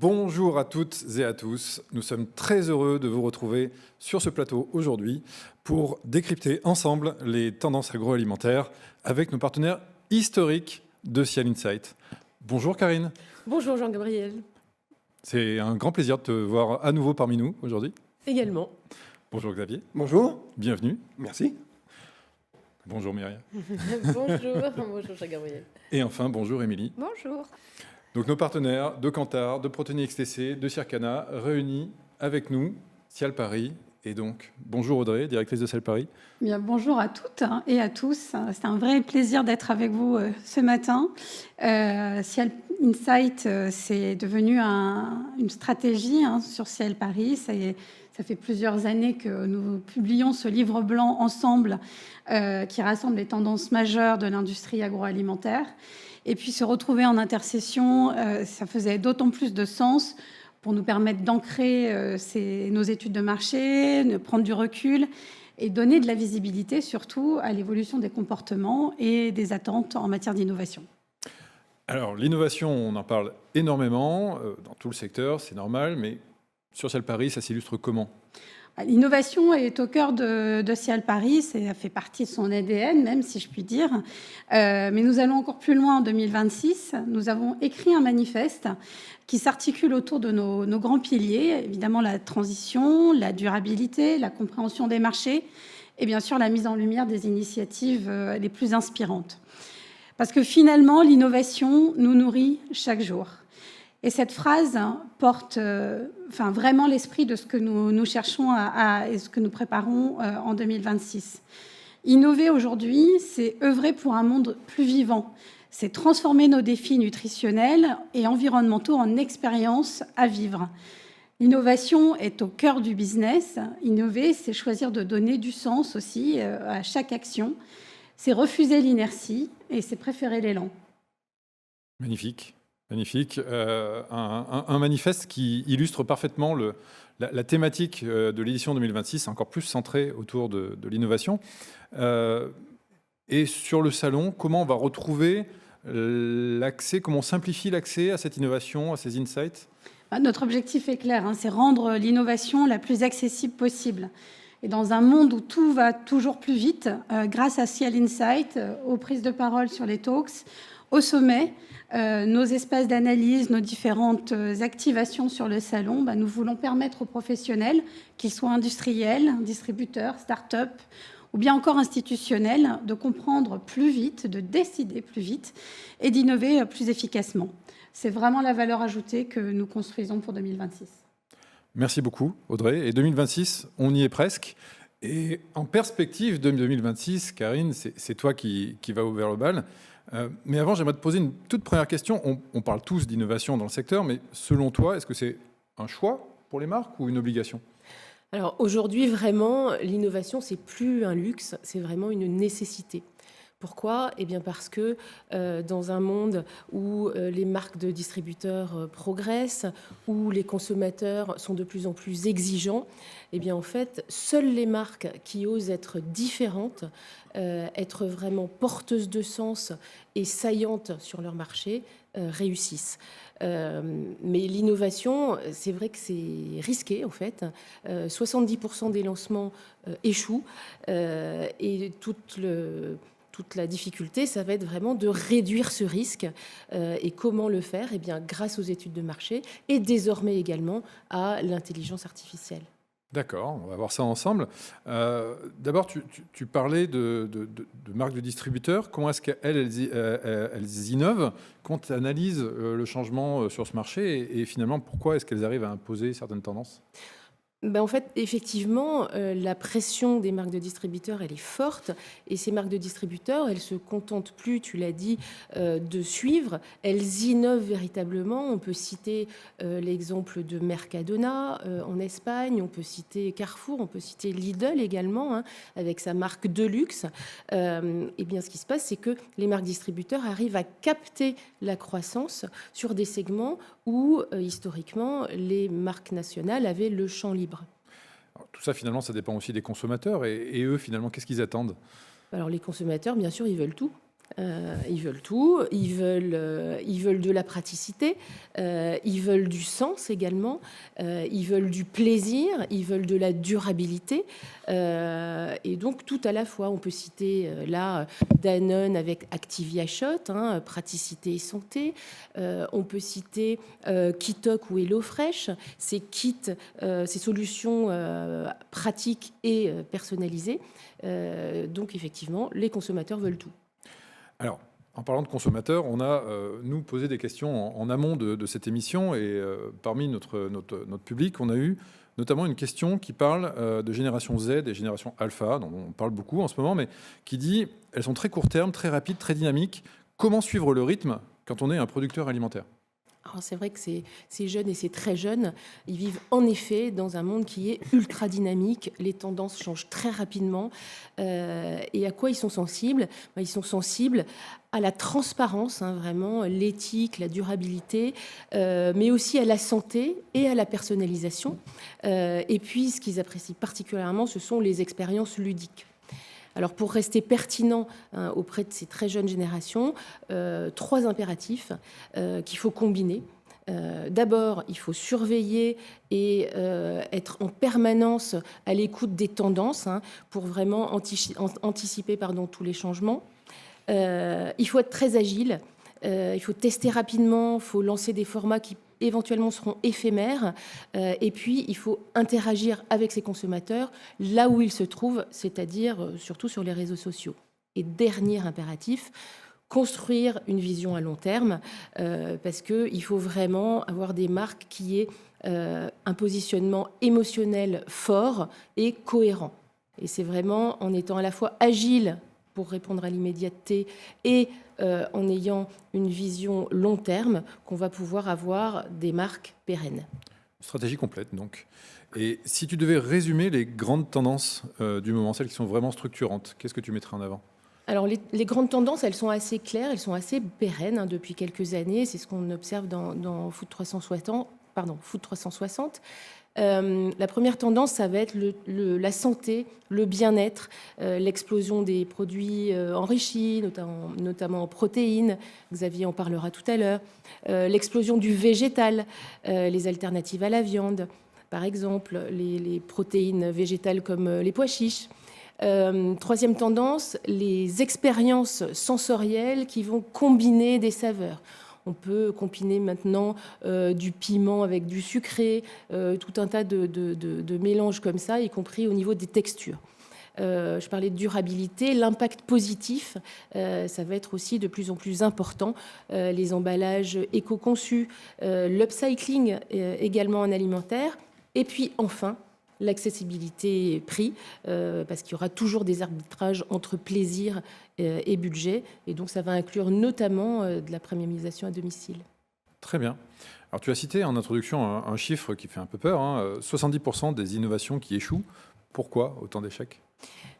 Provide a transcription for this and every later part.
Bonjour à toutes et à tous. Nous sommes très heureux de vous retrouver sur ce plateau aujourd'hui pour décrypter ensemble les tendances agroalimentaires avec nos partenaires historiques de Ciel Insight. Bonjour Karine. Bonjour Jean-Gabriel. C'est un grand plaisir de te voir à nouveau parmi nous aujourd'hui. Également. Bonjour Xavier. Bonjour. Bienvenue. Merci. Bonjour Myriam. Bonjour Jean-Gabriel. Et enfin, bonjour Émilie. Bonjour. Donc nos partenaires de Kantar, de Protéines XTC, de Circana, réunis avec nous, Ciel Paris. Et donc, bonjour Audrey, directrice de Ciel Paris. Bien, bonjour à toutes et à tous. C'est un vrai plaisir d'être avec vous ce matin. Ciel Insight, c'est devenu une stratégie sur Ciel Paris. Ça fait plusieurs années que nous publions ce livre blanc ensemble qui rassemble les tendances majeures de l'industrie agroalimentaire. Et puis se retrouver en intercession, ça faisait d'autant plus de sens pour nous permettre d'ancrer nos études de marché, de prendre du recul et donner de la visibilité surtout à l'évolution des comportements et des attentes en matière d'innovation. Alors l'innovation, on en parle énormément dans tout le secteur, c'est normal, mais sur Ciel Paris, ça s'illustre comment ? L'innovation est au cœur de Ciel Paris, ça fait partie de son ADN, même si je puis dire. Mais nous allons encore plus loin en 2026. Nous avons écrit un manifeste qui s'articule autour de nos grands piliers, évidemment la transition, la durabilité, la compréhension des marchés et bien sûr la mise en lumière des initiatives les plus inspirantes. Parce que finalement, l'innovation nous nourrit chaque jour. Et cette phrase porte vraiment l'esprit de ce que nous cherchons et ce que nous préparons en 2026. Innover aujourd'hui, c'est œuvrer pour un monde plus vivant. C'est transformer nos défis nutritionnels et environnementaux en expériences à vivre. L'innovation est au cœur du business. Innover, c'est choisir de donner du sens aussi à chaque action. C'est refuser l'inertie et c'est préférer l'élan. Magnifique. Magnifique. Un manifeste qui illustre parfaitement la thématique de l'édition 2026, encore plus centrée autour de l'innovation. Et sur le salon, comment on va retrouver l'accès, comment on simplifie l'accès à cette innovation, à ces insights ? Notre objectif est clair, c'est rendre l'innovation la plus accessible possible. Et dans un monde où tout va toujours plus vite, grâce à Ciel Insight, aux prises de parole sur les talks, au sommet, nos espaces d'analyse, nos différentes activations sur le salon, nous voulons permettre aux professionnels, qu'ils soient industriels, distributeurs, start-up ou bien encore institutionnels, de comprendre plus vite, de décider plus vite et d'innover plus efficacement. C'est vraiment la valeur ajoutée que nous construisons pour 2026. Merci beaucoup Audrey. Et 2026, on y est presque. Et en perspective de 2026, Karine, c'est toi qui vas ouvrir le bal. Mais avant, j'aimerais te poser une toute première question. On parle tous d'innovation dans le secteur, mais selon toi, est-ce que c'est un choix pour les marques ou une obligation ? Alors aujourd'hui, vraiment, l'innovation, c'est plus un luxe, c'est vraiment une nécessité. Pourquoi ? Eh bien parce que dans un monde où les marques de distributeurs progressent, où les consommateurs sont de plus en plus exigeants, eh bien en fait, seules les marques qui osent être différentes, être vraiment porteuses de sens et saillantes sur leur marché, réussissent. Mais l'innovation, c'est vrai que c'est risqué en fait. 70% des lancements échouent et toute la difficulté, ça va être vraiment de réduire ce risque. Et comment le faire ? Eh bien, grâce aux études de marché et désormais également à l'intelligence artificielle. D'accord, on va voir ça ensemble. D'abord, tu parlais de marques de distributeurs. Comment est-ce qu'elles innovent quand elles analysent le changement sur ce marché et finalement, pourquoi est-ce qu'elles arrivent à imposer certaines tendances ? En fait, effectivement, la pression des marques de distributeurs, elle est forte. Et ces marques de distributeurs, elles ne se contentent plus, tu l'as dit, de suivre. Elles innovent véritablement. On peut citer l'exemple de Mercadona en Espagne. On peut citer Carrefour. On peut citer Lidl également, avec sa marque de luxe. Et bien, ce qui se passe, c'est que les marques distributeurs arrivent à capter la croissance sur des segments où, historiquement, les marques nationales avaient le champ libre. Alors, tout ça, finalement, ça dépend aussi des consommateurs. Et eux, finalement, qu'est-ce qu'ils attendent ? Alors, les consommateurs, bien sûr, ils veulent tout. Ils veulent tout, ils veulent de la praticité, ils veulent du sens également, ils veulent du plaisir, ils veulent de la durabilité. Et donc tout à la fois, on peut citer là Danone avec Activia Shot, hein, praticité et santé. On peut citer Kitok ou HelloFresh, ces kits, ces solutions pratiques et personnalisées. Donc effectivement, les consommateurs veulent tout. Alors, en parlant de consommateurs, on a, nous, posé des questions en amont de cette émission et parmi notre public, on a eu notamment une question qui parle de génération Z et génération Alpha, dont on parle beaucoup en ce moment, mais qui dit « Elles sont très court terme, très rapides, très dynamiques. Comment suivre le rythme quand on est un producteur alimentaire ?» Alors c'est vrai que ces jeunes et ces très jeunes, ils vivent en effet dans un monde qui est ultra dynamique. Les tendances changent très rapidement. Et à quoi ils sont sensibles ? Ils sont sensibles à la transparence, hein, vraiment, l'éthique, la durabilité, mais aussi à la santé et à la personnalisation. Et puis, ce qu'ils apprécient particulièrement, ce sont les expériences ludiques. Alors pour rester pertinent auprès de ces très jeunes générations, 3 impératifs qu'il faut combiner. D'abord, il faut surveiller et être en permanence à l'écoute des tendances pour vraiment anticiper tous les changements. Il faut être très agile, il faut tester rapidement, il faut lancer des formats qui éventuellement seront éphémères. Et puis, il faut interagir avec ses consommateurs là où ils se trouvent, c'est-à-dire surtout sur les réseaux sociaux. Et dernier impératif, construire une vision à long terme, parce qu'il faut vraiment avoir des marques qui aient un positionnement émotionnel fort et cohérent. Et c'est vraiment en étant à la fois agile pour répondre à l'immédiateté et en ayant une vision long terme qu'on va pouvoir avoir des marques pérennes. Stratégie complète, donc. Et si tu devais résumer les grandes tendances du moment, celles qui sont vraiment structurantes, qu'est-ce que tu mettrais en avant ? Alors, les grandes tendances, elles sont assez claires, elles sont assez pérennes depuis quelques années. C'est ce qu'on observe dans Food 360. La première tendance, ça va être la santé, le bien-être, l'explosion des produits enrichis, notamment en protéines. Xavier en parlera tout à l'heure. L'explosion du végétal, les alternatives à la viande, par exemple, les protéines végétales comme les pois chiches. Troisième tendance, les expériences sensorielles qui vont combiner des saveurs. On peut combiner maintenant du piment avec du sucré, tout un tas de mélanges comme ça, y compris au niveau des textures. Je parlais de durabilité, l'impact positif, ça va être aussi de plus en plus important. Les emballages éco-conçus, l'upcycling également en alimentaire. Et puis enfin, l'accessibilité prix, parce qu'il y aura toujours des arbitrages entre plaisir et budget. Et donc, ça va inclure notamment de la premiumisation à domicile. Très bien. Alors, tu as cité en introduction un chiffre qui fait un peu peur, 70% des innovations qui échouent. Pourquoi autant d'échecs ?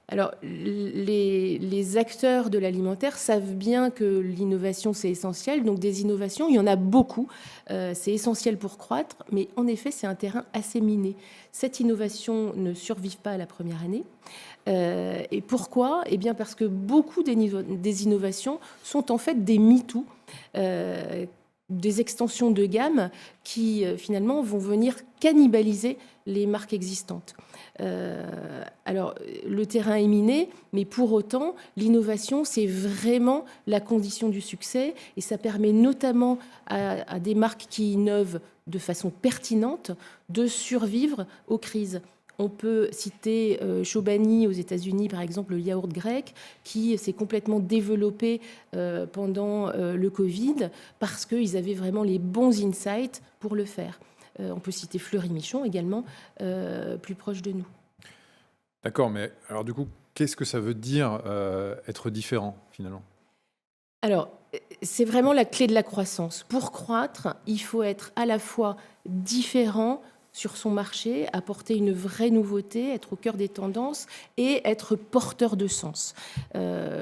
Alors, les acteurs de l'alimentaire savent bien que l'innovation, c'est essentiel. Donc, des innovations, il y en a beaucoup. C'est essentiel pour croître. Mais en effet, c'est un terrain assez miné. Cette innovation ne survive pas à la première année. Et pourquoi ? Eh bien, parce que beaucoup des innovations sont en fait des MeToo, des extensions de gamme qui, finalement, vont venir cannibaliser les marques existantes. Alors, le terrain est miné, mais pour autant, l'innovation, c'est vraiment la condition du succès et ça permet notamment à des marques qui innovent de façon pertinente de survivre aux crises. On peut citer Chobani aux États-Unis, par exemple, le yaourt grec, qui s'est complètement développé pendant le Covid parce qu'ils avaient vraiment les bons insights pour le faire. On peut citer Fleury-Michon également, plus proche de nous. D'accord, mais alors du coup, qu'est-ce que ça veut dire être différent finalement ? Alors, c'est vraiment la clé de la croissance. Pour croître, il faut être à la fois différent sur son marché, apporter une vraie nouveauté, être au cœur des tendances et être porteur de sens.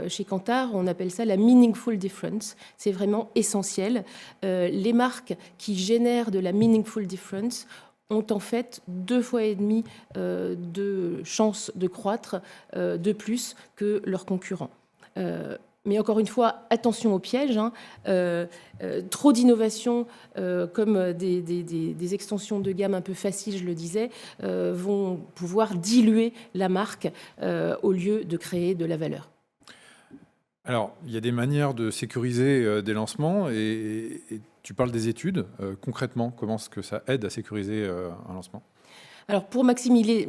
Chez Kantar, on appelle ça la meaningful difference. C'est vraiment essentiel. Les marques qui génèrent de la meaningful difference ont en fait 2,5 fois de chances de croître de plus que leurs concurrents. Mais encore une fois, attention au piège. Trop d'innovation, comme des extensions de gamme un peu faciles, je le disais, vont pouvoir diluer la marque au lieu de créer de la valeur. Alors, il y a des manières de sécuriser des lancements et tu parles des études. Concrètement, comment est-ce que ça aide à sécuriser un lancement ? Alors, pour maximiser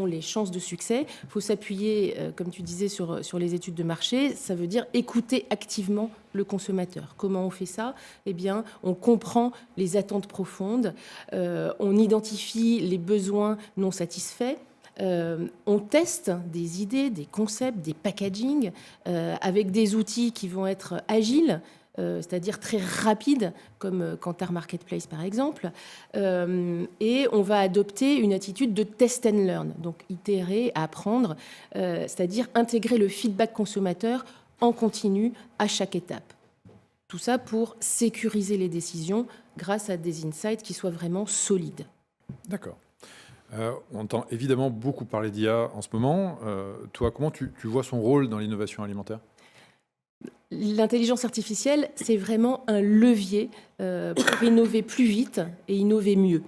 les chances de succès, il faut s'appuyer, comme tu disais, sur les études de marché. Ça veut dire écouter activement le consommateur. Comment on fait ça ? Eh bien, on comprend les attentes profondes, on identifie les besoins non satisfaits, on teste des idées, des concepts, des packagings avec des outils qui vont être agiles, c'est-à-dire très rapides, comme Kantar Marketplace par exemple, et on va adopter une attitude de test and learn, donc itérer, apprendre, c'est-à-dire intégrer le feedback consommateur en continu à chaque étape. Tout ça pour sécuriser les décisions grâce à des insights qui soient vraiment solides. D'accord. On entend évidemment beaucoup parler d'IA en ce moment. Toi, comment tu vois son rôle dans l'innovation alimentaire ? L'intelligence artificielle, c'est vraiment un levier pour innover plus vite et innover mieux.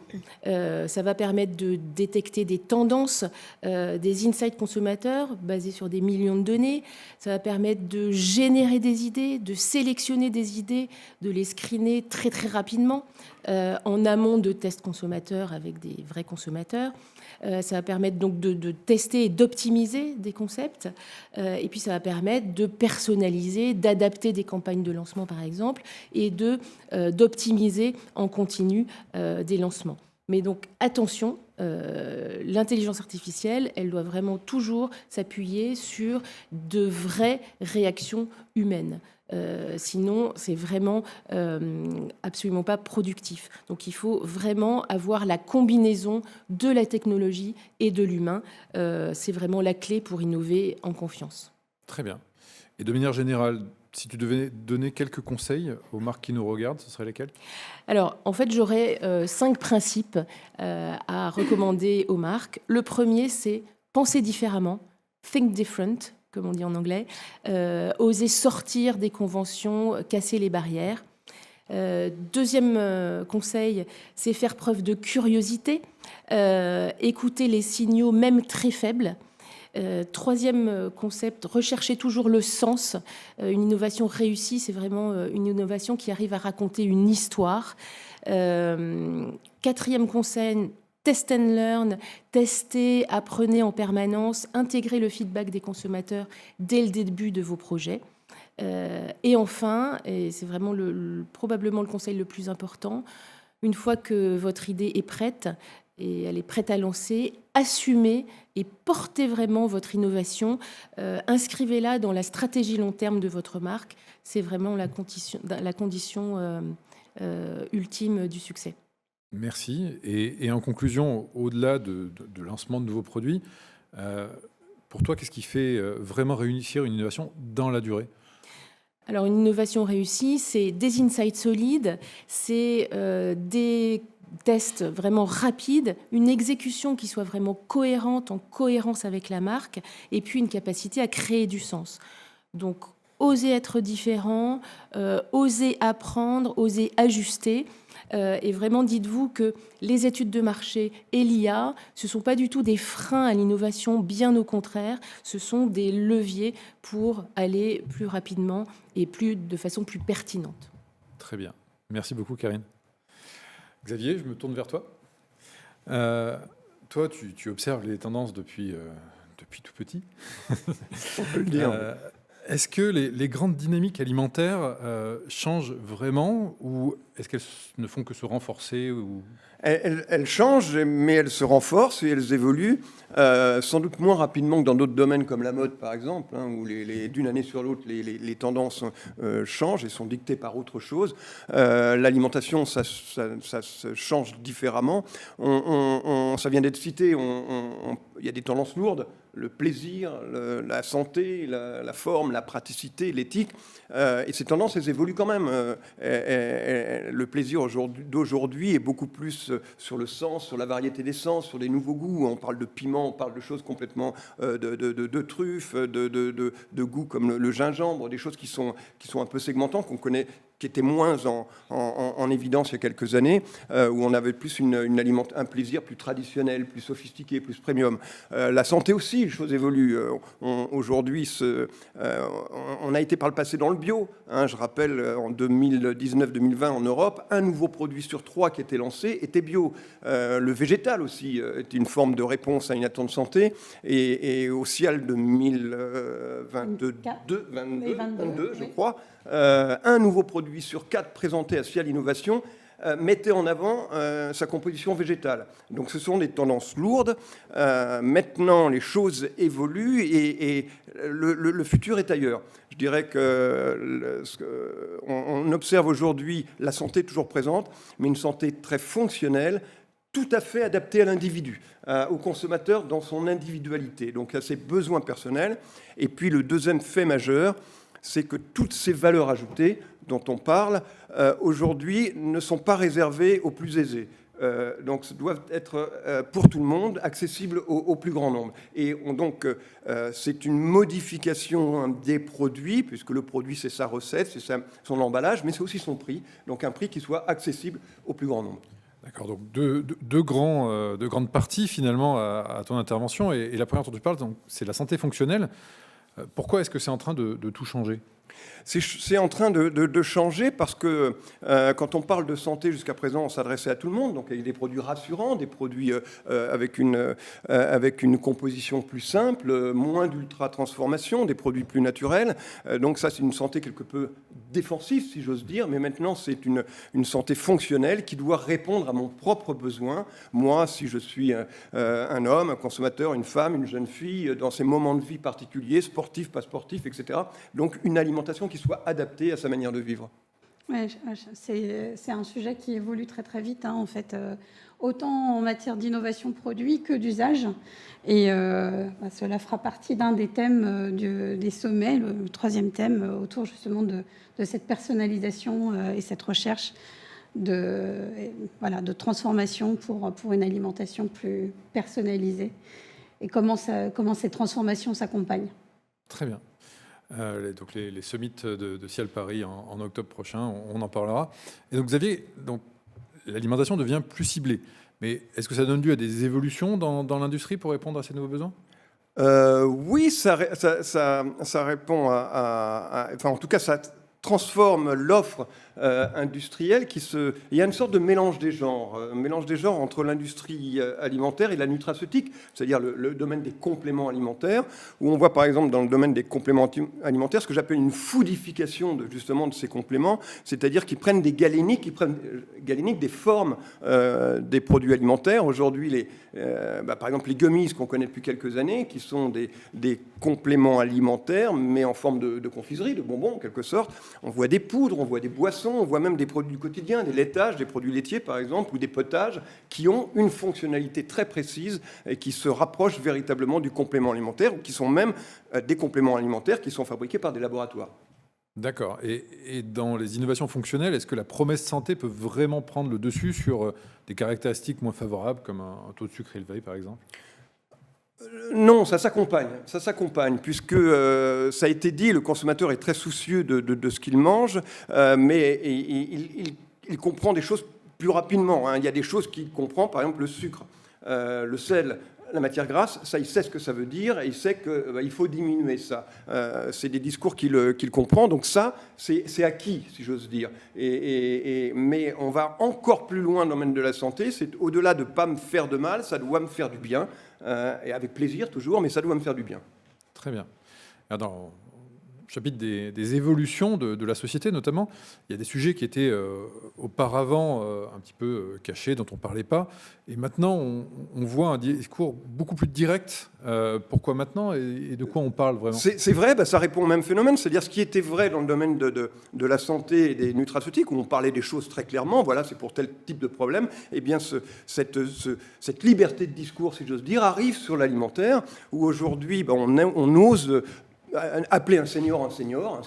Ça va permettre de détecter des tendances, des insights consommateurs basés sur des millions de données. Ça va permettre de générer des idées, de sélectionner des idées, de les screener très très rapidement en amont de tests consommateurs avec des vrais consommateurs. Ça va permettre donc de tester et d'optimiser des concepts. Et puis ça va permettre de personnaliser, d'adapter des campagnes de lancement par exemple, et d'optimiser en continu des lancements. Mais donc attention, l'intelligence artificielle, elle doit vraiment toujours s'appuyer sur de vraies réactions humaines. Sinon, c'est vraiment absolument pas productif. Donc, il faut vraiment avoir la combinaison de la technologie et de l'humain. C'est vraiment la clé pour innover en confiance. Très bien. Et de manière générale, si tu devais donner quelques conseils aux marques qui nous regardent, ce seraient lesquels ? Alors, en fait, j'aurais 5 principes à recommander aux marques. Le premier, c'est penser différemment, think different, comme on dit en anglais, oser sortir des conventions, casser les barrières. Deuxième conseil, c'est faire preuve de curiosité, écouter les signaux même très faibles. Troisième concept, rechercher toujours le sens. Une innovation réussie, c'est vraiment une innovation qui arrive à raconter une histoire. Quatrième conseil, test and learn, tester, apprenez en permanence, intégrer le feedback des consommateurs dès le début de vos projets. Et enfin, et c'est vraiment probablement le conseil le plus important, une fois que votre idée est prête, et elle est prête à lancer, assumez et portez vraiment votre innovation. Inscrivez-la dans la stratégie long terme de votre marque. C'est vraiment la condition ultime du succès. Merci. Et en conclusion, au-delà de lancement de nouveaux produits, pour toi, qu'est-ce qui fait vraiment réussir une innovation dans la durée ? Alors, une innovation réussie, c'est des insights solides, c'est des tests vraiment rapides, une exécution qui soit vraiment cohérente, en cohérence avec la marque, et puis une capacité à créer du sens. Donc, oser être différent, oser apprendre, oser ajuster. Et vraiment, dites-vous que les études de marché et l'IA, ce ne sont pas du tout des freins à l'innovation, bien au contraire, ce sont des leviers pour aller plus rapidement et de façon plus pertinente. Très bien. Merci beaucoup, Karine. Xavier, je me tourne vers toi. Toi, tu observes les tendances depuis tout petit. On peut le dire. Est-ce que les grandes dynamiques alimentaires changent vraiment ou est-ce qu'elles ne font que se renforcer ou... Elles changent, mais elles se renforcent et elles évoluent, sans doute moins rapidement que dans d'autres domaines comme la mode, par exemple, hein, où d'une année sur l'autre, les tendances changent et sont dictées par autre chose. L'alimentation, ça se change différemment. Ça vient d'être cité, il y a des tendances lourdes. le plaisir, la santé, la forme, la praticité, l'éthique. Et ces tendances, elles évoluent quand même. Le plaisir d'aujourd'hui est beaucoup plus sur le sens, sur la variété des sens, sur des nouveaux goûts. On parle de piment, on parle de choses complètement de truffes, de goûts comme le gingembre, des choses qui sont un peu segmentantes, qu'on connaît, qui étaient moins en évidence il y a quelques années, où on avait plus un plaisir plus traditionnel, plus sophistiqué, plus premium. La santé aussi, les choses évoluent. Aujourd'hui, on a été par le passé dans le bio. Je rappelle, en 2019-2020 en Europe, un nouveau produit sur 3 qui était lancé était bio. Le végétal aussi était une forme de réponse à une attente de santé. Et au CIAL 2022, je crois, un nouveau produit sur 4 présenté à CIAL Innovation mettait en avant sa composition végétale. Donc ce sont des tendances lourdes. Maintenant, les choses évoluent et le futur est ailleurs. Je dirais qu'on observe aujourd'hui la santé toujours présente, mais une santé très fonctionnelle, tout à fait adaptée à l'individu, au consommateur dans son individualité, donc à ses besoins personnels. Et puis le deuxième fait majeur, c'est que toutes ces valeurs ajoutées dont on parle aujourd'hui ne sont pas réservées aux plus aisés. Donc, ça doit être pour tout le monde, accessible au plus grand nombre. Et donc, c'est une modification des produits, puisque le produit, c'est sa recette, c'est son emballage, mais c'est aussi son prix. Donc, un prix qui soit accessible au plus grand nombre. D'accord, donc deux grandes parties finalement à ton intervention. Et la première dont tu parles, c'est la santé fonctionnelle. Pourquoi est-ce que c'est en train de tout changer ? C'est en train de changer parce que quand on parle de santé, jusqu'à présent, on s'adressait à tout le monde, donc avec des produits rassurants, des produits avec une composition plus simple, moins d'ultra-transformation, des produits plus naturels. Donc ça, c'est une santé quelque peu défensive, si j'ose dire, mais maintenant, c'est une santé fonctionnelle qui doit répondre à mon propre besoin. Moi, si je suis un homme, un consommateur, une femme, une jeune fille, dans ces moments de vie particuliers, sportifs, pas sportifs, etc. Donc, une alimentation qui soit adaptée à sa manière de vivre. Ouais, c'est un sujet qui évolue très très vite, en fait, autant en matière d'innovation produit que d'usage. Et cela fera partie d'un des thèmes des sommets, le troisième thème, autour justement de cette personnalisation et cette recherche de transformation pour une alimentation plus personnalisée. Et comment ces transformations s'accompagnent. Très bien. Donc les summits de CIAL Paris en octobre prochain, on en parlera. Et donc Xavier, l'alimentation devient plus ciblée. Mais est-ce que ça donne lieu à des évolutions dans l'industrie pour répondre à ces nouveaux besoins ? Oui, ça répond enfin, en tout cas, ça transforme l'offre industrielle il y a une sorte de mélange des genres entre l'industrie alimentaire et la nutraceutique, c'est-à-dire le domaine des compléments alimentaires, où on voit par exemple dans le domaine des compléments alimentaires ce que j'appelle une foodification de ces compléments, c'est-à-dire qu'ils prennent des galéniques, des formes des produits alimentaires. Aujourd'hui, par exemple les gummies qu'on connaît depuis quelques années, qui sont des compléments alimentaires, mais en forme de confiserie, de bonbons en quelque sorte. On voit des poudres, on voit des boissons, on voit même des produits du quotidien, des laitages, des produits laitiers par exemple, ou des potages, qui ont une fonctionnalité très précise et qui se rapprochent véritablement du complément alimentaire, ou qui sont même des compléments alimentaires qui sont fabriqués par des laboratoires. D'accord. Et dans les innovations fonctionnelles, est-ce que la promesse santé peut vraiment prendre le dessus sur des caractéristiques moins favorables, comme un taux de sucre élevé par exemple ? Non, ça s'accompagne, puisque ça a été dit, le consommateur est très soucieux de ce qu'il mange, mais il comprend des choses plus rapidement. Il y a des choses qu'il comprend, par exemple le sucre, le sel, la matière grasse, ça il sait ce que ça veut dire, et il sait qu'il faut diminuer ça. C'est des discours qu'il comprend, donc ça, c'est acquis, si j'ose dire. Mais on va encore plus loin dans le domaine de la santé, c'est au-delà de ne pas me faire de mal, ça doit me faire du bien. Et avec plaisir toujours, mais ça doit me faire du bien. Très bien. Alors, chapitre des évolutions de la société, notamment. Il y a des sujets qui étaient auparavant un petit peu cachés, dont on ne parlait pas. Et maintenant, on voit un discours beaucoup plus direct. Pourquoi maintenant et de quoi on parle vraiment? C'est vrai, ça répond au même phénomène. C'est-à-dire ce qui était vrai dans le domaine de la santé et des nutraceutiques, où on parlait des choses très clairement, voilà, c'est pour tel type de problème, eh bien cette liberté de discours, si j'ose dire, arrive sur l'alimentaire, où aujourd'hui on ose appeler un senior, ce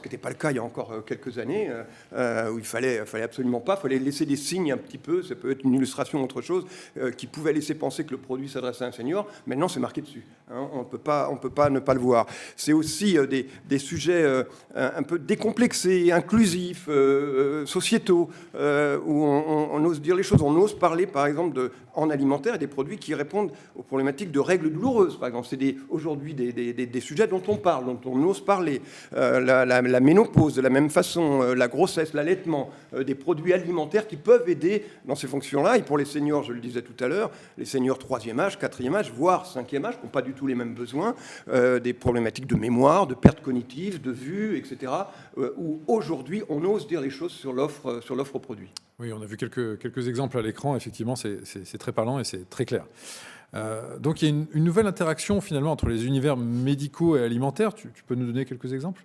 qui n'était pas le cas il y a encore quelques années, où il fallait absolument pas, il fallait laisser des signes un petit peu, ça peut être une illustration ou autre chose, qui pouvait laisser penser que le produit s'adressait à un senior. Maintenant, c'est marqué dessus. Hein, on peut pas ne pas le voir. C'est aussi des sujets un peu décomplexés, inclusifs, sociétaux, où on ose dire les choses. On ose parler, par exemple, en alimentaire, des produits qui répondent aux problématiques de règles douloureuses, par exemple. C'est aujourd'hui des sujets dont on parle, dont on ose parler. La ménopause, de la même façon, la grossesse, l'allaitement, des produits alimentaires qui peuvent aider dans ces fonctions-là. Et pour les seniors, je le disais tout à l'heure, les seniors 3e âge, 4e âge, voire 5e âge, qui n'ont pas du tout les mêmes besoins, des problématiques de mémoire, de perte cognitive, de vue, etc., où aujourd'hui, on ose dire les choses sur l'offre produit. Oui, on a vu quelques exemples à l'écran. Effectivement, c'est très parlant et c'est très clair. Donc il y a une nouvelle interaction finalement entre les univers médicaux et alimentaires. Tu peux nous donner quelques exemples?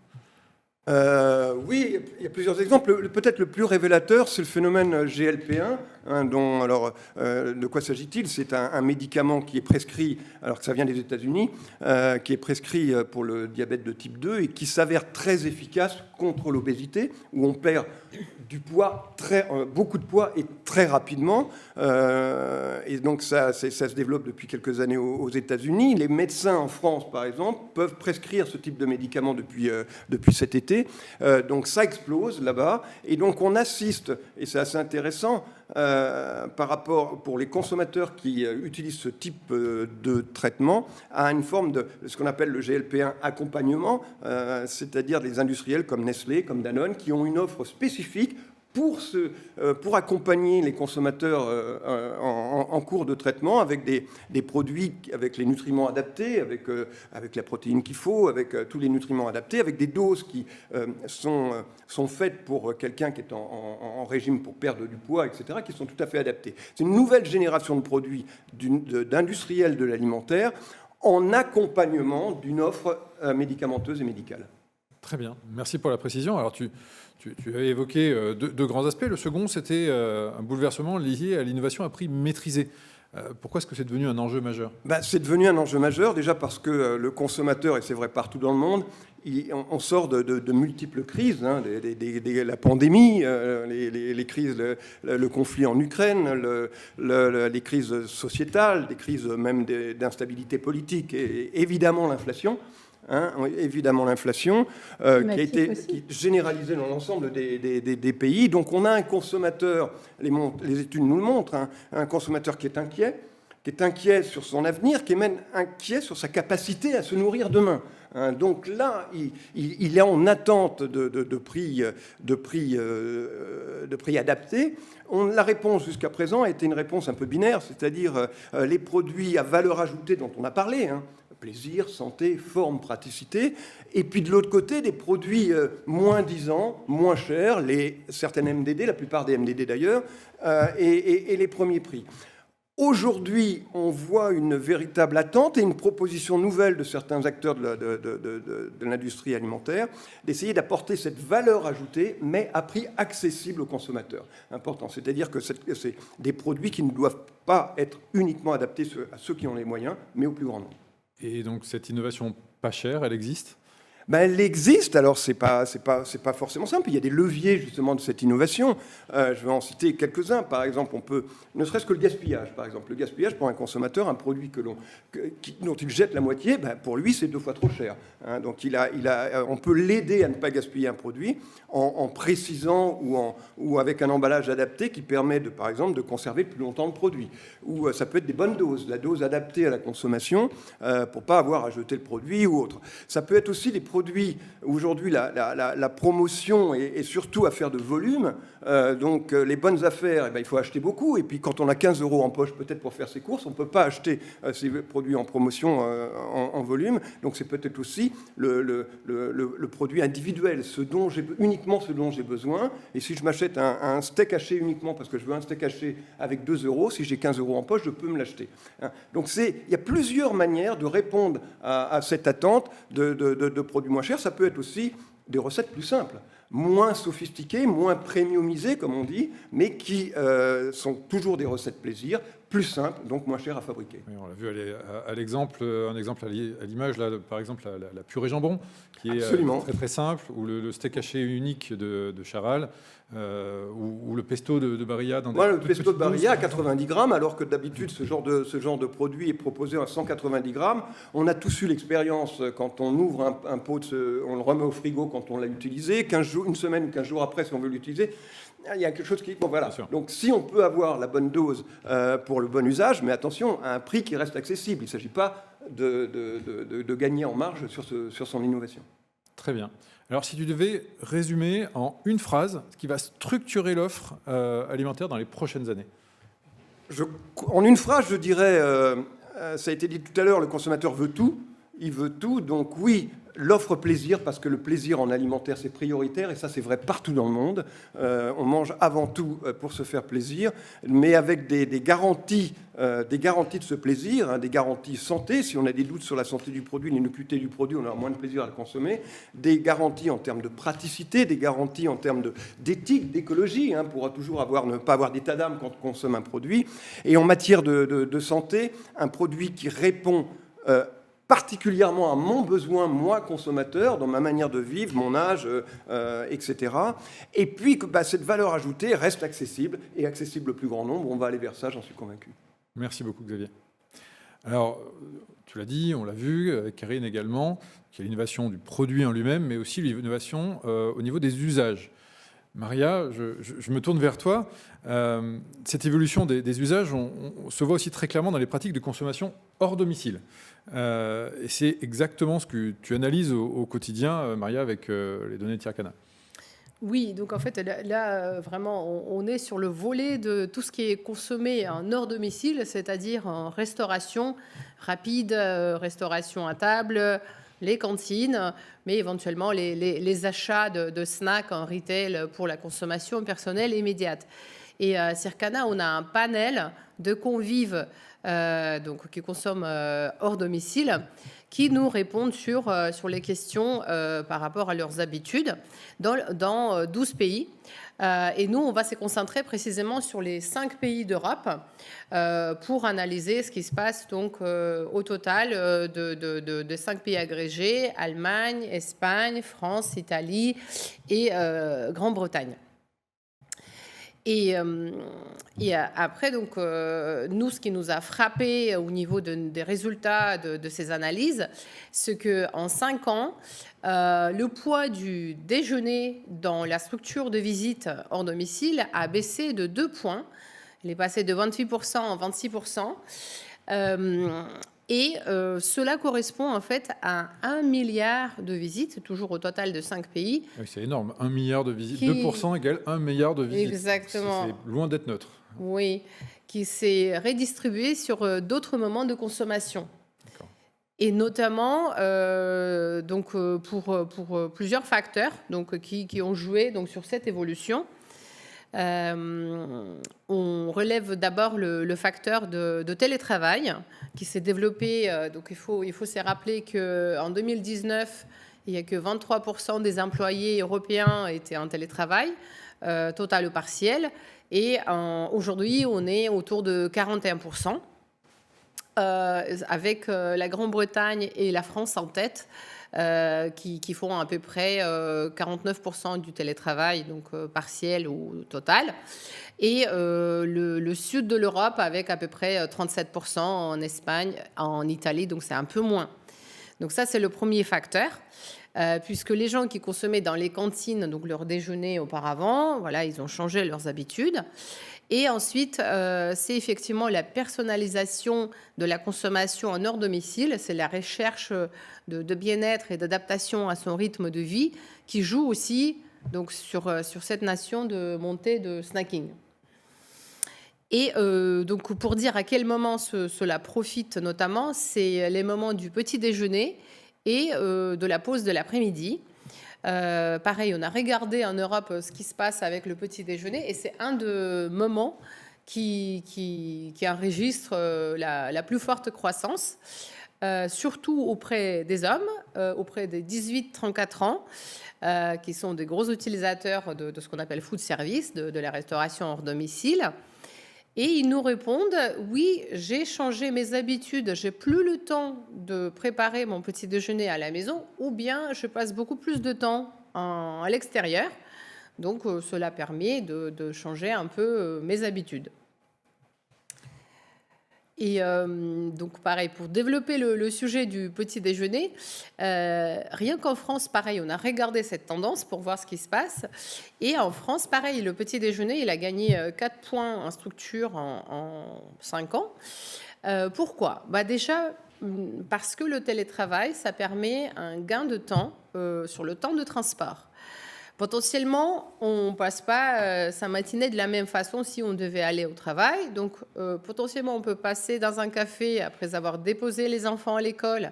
Oui, il y a plusieurs exemples. Peut-être le plus révélateur, c'est le phénomène GLP-1, hein, de quoi s'agit-il? C'est un médicament qui est prescrit, alors que ça vient des États-Unis, qui est prescrit pour le diabète de type 2 et qui s'avère très efficace contre l'obésité, où on perd du poids, beaucoup de poids et très rapidement. Et donc ça se développe depuis quelques années aux États-Unis. Les médecins en France, par exemple, peuvent prescrire ce type de médicament depuis cet été. Donc ça explose là-bas. Et donc on assiste, et c'est assez intéressant, par rapport pour les consommateurs qui utilisent ce type de traitement, à une forme de ce qu'on appelle le GLP-1 accompagnement, c'est-à-dire des industriels comme Nestlé, comme Danone, qui ont une offre spécifique pour accompagner les consommateurs en cours de traitement avec des produits, avec les nutriments adaptés, avec la protéine qu'il faut, avec tous les nutriments adaptés, avec des doses qui sont faites pour quelqu'un qui est en régime pour perdre du poids, etc., qui sont tout à fait adaptés. C'est une nouvelle génération de produits d'industriels de l'alimentaire en accompagnement d'une offre médicamenteuse et médicale. Très bien, merci pour la précision. Alors tu avais évoqué deux grands aspects. Le second, c'était un bouleversement lié à l'innovation à prix maîtrisé. Pourquoi est-ce que c'est devenu un enjeu majeur? C'est devenu un enjeu majeur, déjà parce que le consommateur, et c'est vrai partout dans le monde, on sort de multiples crises, hein, la pandémie, les crises, le conflit en Ukraine, les crises sociétales, des crises même d'instabilité politique, et évidemment l'inflation. Hein, évidemment l'inflation qui a été généralisée dans l'ensemble des pays. Donc on a un consommateur, les études nous le montrent, hein, un consommateur qui est inquiet sur son avenir, qui est même inquiet sur sa capacité à se nourrir demain. Hein, donc là, il est en attente de prix adaptés. La réponse jusqu'à présent a été une réponse un peu binaire, c'est-à-dire les produits à valeur ajoutée dont on a parlé, hein, plaisir, santé, forme, praticité. Et puis de l'autre côté, des produits moins disants, moins chers, certaines MDD, la plupart des MDD d'ailleurs, et les premiers prix. Aujourd'hui, on voit une véritable attente et une proposition nouvelle de certains acteurs de l'industrie alimentaire d'essayer d'apporter cette valeur ajoutée, mais à prix accessible aux consommateurs. Important. C'est-à-dire que c'est des produits qui ne doivent pas être uniquement adaptés à ceux qui ont les moyens, mais au plus grand nombre. Et donc cette innovation pas chère, elle existe? Elle existe, alors c'est pas forcément simple. Il y a des leviers justement de cette innovation. Je vais en citer quelques-uns. Par exemple, on peut, ne serait-ce que le gaspillage. Par exemple, le gaspillage pour un consommateur, un produit dont il jette la moitié, pour lui c'est 2 fois trop cher. Hein, donc on peut l'aider à ne pas gaspiller un produit en précisant ou avec un emballage adapté qui permet par exemple de conserver plus longtemps le produit. Ou ça peut être des bonnes doses, la dose adaptée à la consommation pour pas avoir à jeter le produit ou autre. Ça peut être aussi des produits produits, aujourd'hui, la promotion est surtout affaire de volume. Donc, les bonnes affaires, il faut acheter beaucoup. Et puis, quand on a 15 € en poche, peut-être pour faire ses courses, on ne peut pas acheter ces produits en promotion en volume. Donc, c'est peut-être aussi le produit individuel, uniquement ce dont j'ai besoin. Et si je m'achète un steak haché uniquement parce que je veux un steak haché avec 2 €, si j'ai 15 € en poche, je peux me l'acheter. Donc, il y a plusieurs manières de répondre à cette attente de produits moins chers. Ça peut être aussi des recettes plus simples, moins sophistiquées, moins premiumisées, comme on dit, mais qui sont toujours des recettes plaisir, plus simples, donc moins chères à fabriquer. Oui, on l'a vu à l'exemple, un exemple à l'image, là, par exemple, la purée jambon, qui est très, très simple, ou le steak haché unique de Charal, ou le pesto de Barilla. Le pesto de Barilla à 90 grammes, alors que d'habitude, ce genre de produit est proposé à 190 grammes. On a tous eu l'expérience, quand on ouvre un pot, on le remet au frigo quand on l'a utilisé, une semaine ou 15 jours après, si on veut l'utiliser, il y a quelque chose qui... Bon, voilà. Donc, si on peut avoir la bonne dose pour le bon usage, mais attention, à un prix qui reste accessible. Il ne s'agit pas de gagner en marge sur son innovation. Très bien. Alors, si tu devais résumer en une phrase ce qui va structurer l'offre alimentaire dans les prochaines années. En une phrase, je dirais, ça a été dit tout à l'heure, le consommateur veut tout. Il veut tout. Donc, oui, l'offre plaisir, parce que le plaisir en alimentaire, c'est prioritaire, et ça, c'est vrai partout dans le monde. On mange avant tout pour se faire plaisir, mais avec des garanties de ce plaisir, des garanties santé. Si on a des doutes sur la santé du produit, l'innocuité du produit, on aura moins de plaisir à le consommer. Des garanties en termes de praticité, des garanties en termes d'éthique, d'écologie. On pourra toujours ne pas avoir d'état d'âme quand on consomme un produit. Et en matière de santé, un produit qui répond particulièrement à mon besoin, moi, consommateur, dans ma manière de vivre, mon âge, etc. Et puis que cette valeur ajoutée reste accessible, et accessible au plus grand nombre. On va aller vers ça, j'en suis convaincu. Merci beaucoup, Xavier. Alors, tu l'as dit, on l'a vu, avec Karine également, qu'il y a l'innovation du produit en lui-même, mais aussi l'innovation au niveau des usages. Maria, je me tourne vers toi. Cette évolution des usages, on se voit aussi très clairement dans les pratiques de consommation hors domicile. Et c'est exactement ce que tu analyses au quotidien, Maria, avec les données de Circana. Oui, donc en fait, là vraiment, on est sur le volet de tout ce qui est consommé en hors domicile, c'est-à-dire en restauration rapide, restauration à table, les cantines, mais éventuellement les achats de snacks en retail pour la consommation personnelle immédiate. Et à Circana, on a un panel de convives donc, qui consomment hors domicile, qui nous répondent sur les questions par rapport à leurs habitudes dans 12 pays. Et nous, on va se concentrer précisément sur les 5 pays d'Europe pour analyser ce qui se passe donc, au total de 5 pays agrégés, Allemagne, Espagne, France, Italie et Grande-Bretagne. Et après, donc, nous, ce qui nous a frappé au niveau des résultats de ces analyses, c'est qu'en 5 ans, le poids du déjeuner dans la structure de visite hors domicile a baissé de 2 points. Il est passé de 28% à 26%. Et cela correspond en fait à 1 milliard de visites, toujours au total de 5 pays. Oui, c'est énorme, 1 milliard de visites. 2% égale 1 milliard de visites. Exactement. C'est loin d'être neutre. Oui, qui s'est redistribué sur d'autres moments de consommation. Et notamment donc, pour plusieurs facteurs donc, qui ont joué donc, sur cette évolution. On relève d'abord le facteur de télétravail qui s'est développé. Donc il faut se rappeler qu'en 2019, il n'y a que 23% des employés européens étaient en télétravail, total ou partiel. Et aujourd'hui, on est autour de 41%, avec la Grande-Bretagne et la France en tête. Qui font à peu près 49% du télétravail, donc partiel ou total. Et le sud de l'Europe avec à peu près 37% en Espagne, en Italie, donc c'est un peu moins. Donc ça, c'est le premier facteur. Puisque les gens qui consommaient dans les cantines, donc leur déjeuner auparavant, voilà, ils ont changé leurs habitudes. Et ensuite, c'est effectivement la personnalisation de la consommation en hors domicile. C'est la recherche de bien-être et d'adaptation à son rythme de vie qui joue aussi donc, sur cette notion de montée de snacking. Et donc, pour dire à quel moment cela profite notamment, c'est les moments du petit déjeuner et de la pause de l'après-midi. Pareil, on a regardé en Europe ce qui se passe avec le petit déjeuner et c'est un des moments qui enregistre la plus forte croissance, surtout auprès des hommes, auprès des 18-34 ans, qui sont des gros utilisateurs de ce qu'on appelle food service, de la restauration hors domicile. Et ils nous répondent, oui, j'ai changé mes habitudes, j'ai plus le temps de préparer mon petit déjeuner à la maison, ou bien je passe beaucoup plus de temps à l'extérieur. Donc, cela permet de changer un peu mes habitudes. Et donc, pareil, pour développer le sujet du petit déjeuner, rien qu'en France, pareil, on a regardé cette tendance pour voir ce qui se passe. Et en France, pareil, le petit déjeuner, il a gagné 4 points en structure en 5 ans. Pourquoi ? Déjà, parce que le télétravail, ça permet un gain de temps sur le temps de transport. Potentiellement, on ne passe pas sa matinée de la même façon si on devait aller au travail. Donc, potentiellement, on peut passer dans un café après avoir déposé les enfants à l'école,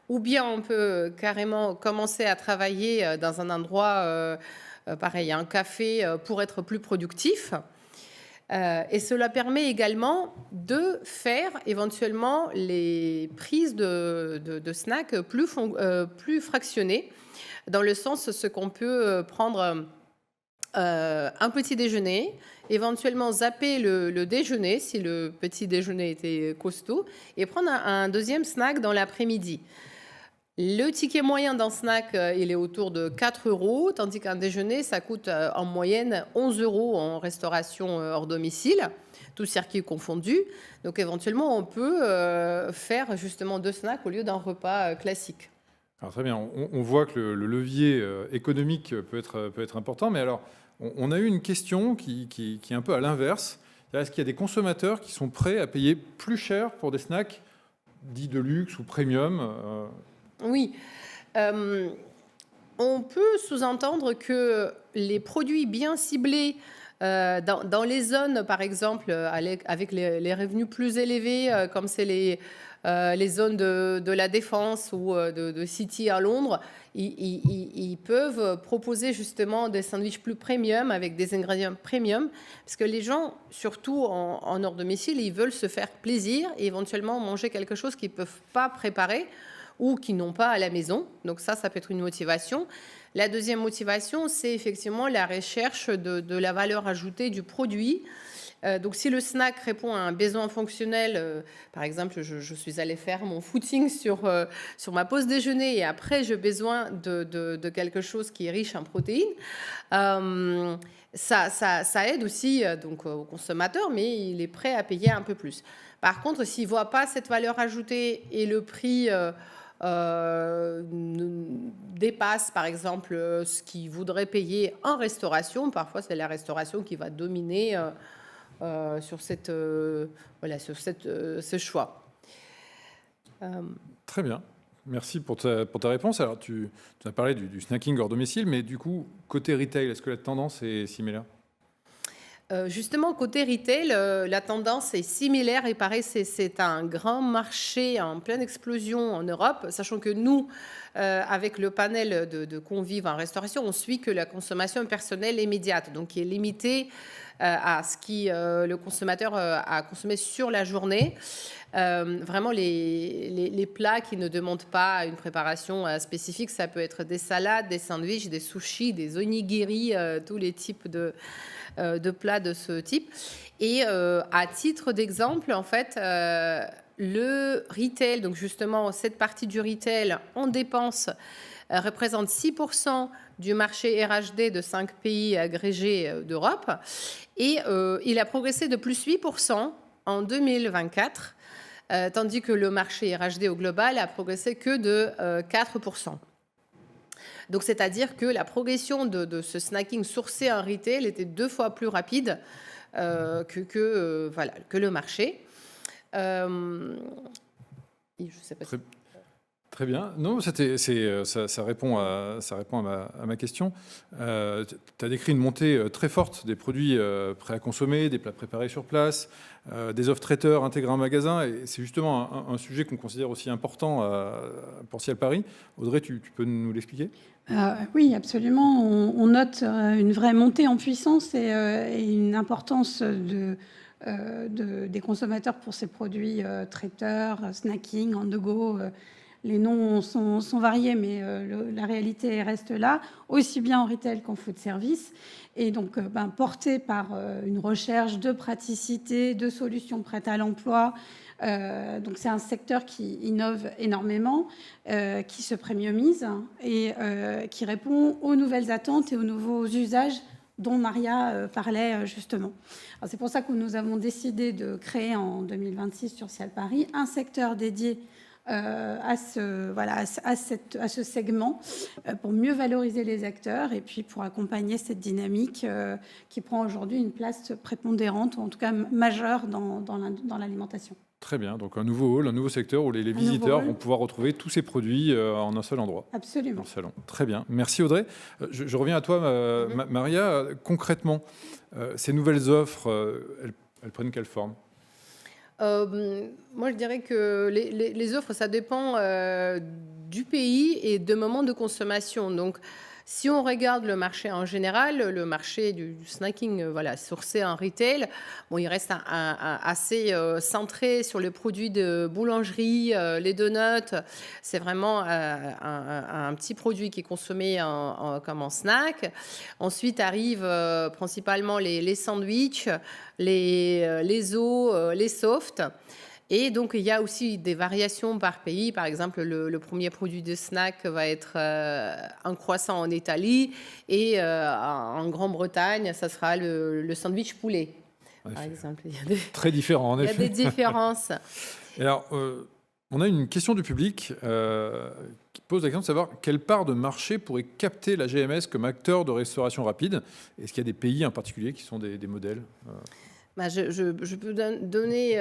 ou bien on peut carrément commencer à travailler dans un endroit, pareil, un café, pour être plus productif. Et cela permet également de faire éventuellement les prises de snacks plus fractionnées, dans le sens ce qu'on peut prendre un petit déjeuner, éventuellement zapper le déjeuner si le petit déjeuner était costaud et prendre un deuxième snack dans l'après-midi. Le ticket moyen d'un snack, il est autour de 4 €, tandis qu'un déjeuner, ça coûte en moyenne 11 € en restauration hors domicile, tout circuit confondu. Donc éventuellement, on peut faire justement 2 snacks au lieu d'un repas classique. Alors très bien, on voit que le levier économique peut être important, mais alors on a eu une question qui est un peu à l'inverse. Est-ce qu'il y a des consommateurs qui sont prêts à payer plus cher pour des snacks dits de luxe ou premium Oui. On peut sous-entendre que les produits bien ciblés dans les zones, par exemple, avec les revenus plus élevés, comme c'est les zones de la Défense ou de City à Londres, ils peuvent proposer justement des sandwichs plus premium avec des ingrédients premium, parce que les gens, surtout en hors domicile, ils veulent se faire plaisir et éventuellement manger quelque chose qu'ils ne peuvent pas préparer ou qu'ils n'ont pas à la maison. Donc ça peut être une motivation. La deuxième motivation, c'est effectivement la recherche de la valeur ajoutée du produit. Donc si le snack répond à un besoin fonctionnel, par exemple, je suis allée faire mon footing sur ma pause déjeuner et après j'ai besoin de quelque chose qui est riche en protéines, ça aide aussi donc, au consommateur, mais il est prêt à payer un peu plus. Par contre, s'il ne voit pas cette valeur ajoutée et le prix dépasse par exemple ce qu'il voudrait payer en restauration, parfois c'est la restauration qui va dominer sur ce choix. Très bien, merci pour ta réponse. Alors tu as parlé du snacking hors domicile, mais du coup, côté retail, est-ce que la tendance est similaire ? Justement, côté retail, la tendance est similaire et pareil, c'est un grand marché en pleine explosion en Europe, sachant que nous, avec le panel de convives en restauration, on suit que la consommation personnelle immédiate, donc qui est limitée à ce que le consommateur a consommé sur la journée. Vraiment, les plats qui ne demandent pas une préparation spécifique, ça peut être des salades, des sandwichs, des sushis, des onigiri, tous les types de plats de ce type. Et à titre d'exemple, en fait, le retail, donc justement cette partie du retail en dépenses, représente 6% du marché RHD de 5 pays agrégés d'Europe. Et il a progressé de plus 8% en 2024, tandis que le marché RHD au global a progressé que de 4%. Donc, c'est-à-dire que la progression de ce snacking sourcé en retail était 2 fois plus rapide que le marché. Je sais pas si... Très bien. Non, ça répond à ma question. Tu as décrit une montée très forte des produits prêts à consommer, des plats préparés sur place, des offres traiteurs intégrés en magasin. Et c'est justement un sujet qu'on considère aussi important pour Ciel Paris. Audrey, tu peux nous l'expliquer ? Oui, absolument. On note une vraie montée en puissance et une importance des consommateurs pour ces produits traiteurs, snacking, on the go. Les noms sont variés, mais la réalité reste là, aussi bien en retail qu'en food service. Et donc, porté par une recherche de praticité, de solutions prêtes à l'emploi. Donc, c'est un secteur qui innove énormément, qui se premiumise et qui répond aux nouvelles attentes et aux nouveaux usages dont Maria parlait justement. C'est pour ça que nous avons décidé de créer en 2026 sur Ciel Paris un secteur dédié à ce segment pour mieux valoriser les acteurs et puis pour accompagner cette dynamique qui prend aujourd'hui une place prépondérante ou en tout cas majeure dans l'alimentation. Très bien, donc un nouveau hall, un nouveau secteur où les visiteurs vont pouvoir retrouver tous ces produits en un seul endroit. Absolument. Dans le salon. Très bien, merci Audrey. Je reviens à toi Maria. Concrètement, ces nouvelles offres, elles prennent quelle forme ? Moi, je dirais que les offres, ça dépend du pays et de moments de consommation. Donc, si on regarde le marché en général, le marché du snacking sourcé en retail, il reste assez centré sur les produits de boulangerie, les donuts. C'est vraiment un petit produit qui est consommé comme en snack. Ensuite arrivent principalement les sandwichs, les os, les softs. Et donc, il y a aussi des variations par pays. Par exemple, le premier produit de snack va être un croissant en Italie et en Grande-Bretagne, ça sera le sandwich poulet, par exemple. Très différent, en effet. Il y a des différences. Et alors, on a une question du public qui pose la question de savoir quelle part de marché pourrait capter la GMS comme acteur de restauration rapide. Est-ce qu'il y a des pays en particulier qui sont des modèles je peux donner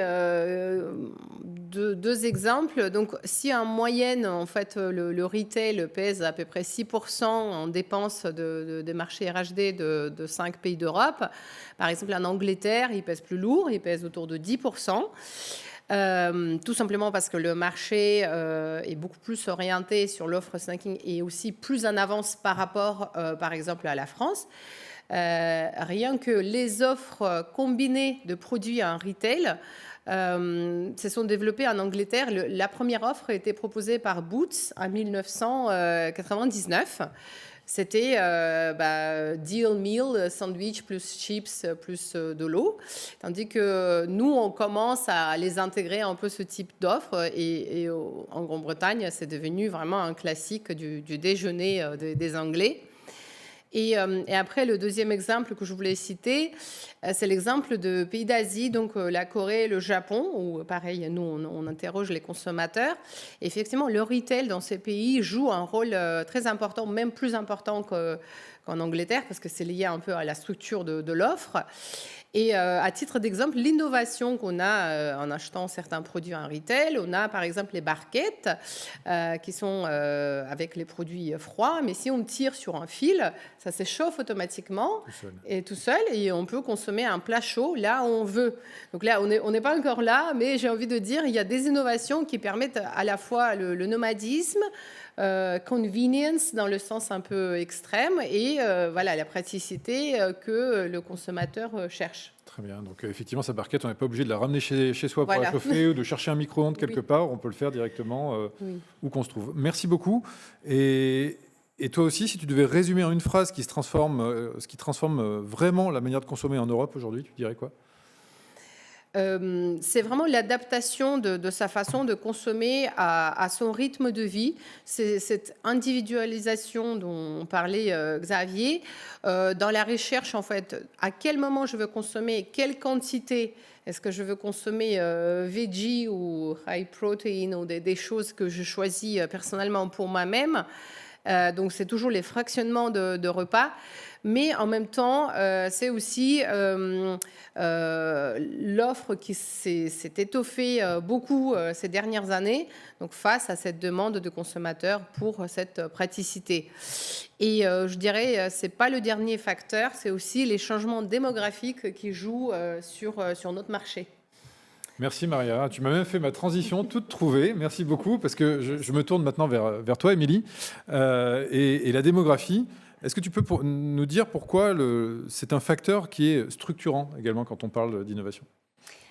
deux exemples. Donc, si en moyenne, en fait, le retail pèse à peu près 6% en dépenses des marchés RHD de 5 pays d'Europe, par exemple, en Angleterre, il pèse plus lourd, il pèse autour de 10%. Tout simplement parce que le marché est beaucoup plus orienté sur l'offre snacking et aussi plus en avance par rapport, par exemple, à la France. Rien que les offres combinées de produits en retail se sont développées en Angleterre. La première offre a été proposée par Boots en 1999. C'était deal meal, sandwich plus chips plus de l'eau. Tandis que nous, on commence à les intégrer un peu ce type d'offres. Et en Grande-Bretagne, c'est devenu vraiment un classique du déjeuner des Anglais. Et après, le deuxième exemple que je voulais citer, c'est l'exemple de pays d'Asie, donc la Corée, le Japon, où pareil, nous, on interroge les consommateurs. Et effectivement, le retail dans ces pays joue un rôle très important, même plus important qu'en Angleterre, parce que c'est lié un peu à la structure de l'offre. Et à titre d'exemple, l'innovation qu'on a en achetant certains produits en retail, on a par exemple les barquettes qui sont avec les produits froids, mais si on tire sur un fil, ça s'échauffe automatiquement tout seul et on peut consommer un plat chaud là où on veut. Donc là, on n'est pas encore là, mais j'ai envie de dire, il y a des innovations qui permettent à la fois le nomadisme, convenience dans le sens un peu extrême et la praticité que le consommateur cherche. Très bien. Donc effectivement, sa barquette, on n'est pas obligé de la ramener chez soi pour la chauffer ou de chercher un micro-ondes quelque part. On peut le faire directement où qu'on se trouve. Merci beaucoup. Et toi aussi, si tu devais résumer en une phrase ce qui transforme vraiment la manière de consommer en Europe aujourd'hui, tu dirais quoi ? C'est vraiment l'adaptation de sa façon de consommer à son rythme de vie. C'est cette individualisation dont parlait Xavier dans la recherche, en fait, à quel moment je veux consommer, quelle quantité. Est-ce que je veux consommer veggie ou high protein ou des choses que je choisis personnellement pour moi-même? Donc, c'est toujours les fractionnements de repas. Mais en même temps, c'est aussi l'offre qui s'est étoffée beaucoup ces dernières années, donc face à cette demande de consommateurs pour cette praticité. Et je dirais, c'est pas le dernier facteur, c'est aussi les changements démographiques qui jouent sur notre marché. Merci Maria, tu m'as même fait ma transition toute trouvée, merci beaucoup, parce que je me tourne maintenant vers toi, Émilie, et la démographie. Est-ce que tu peux nous dire pourquoi c'est un facteur qui est structurant également quand on parle d'innovation ?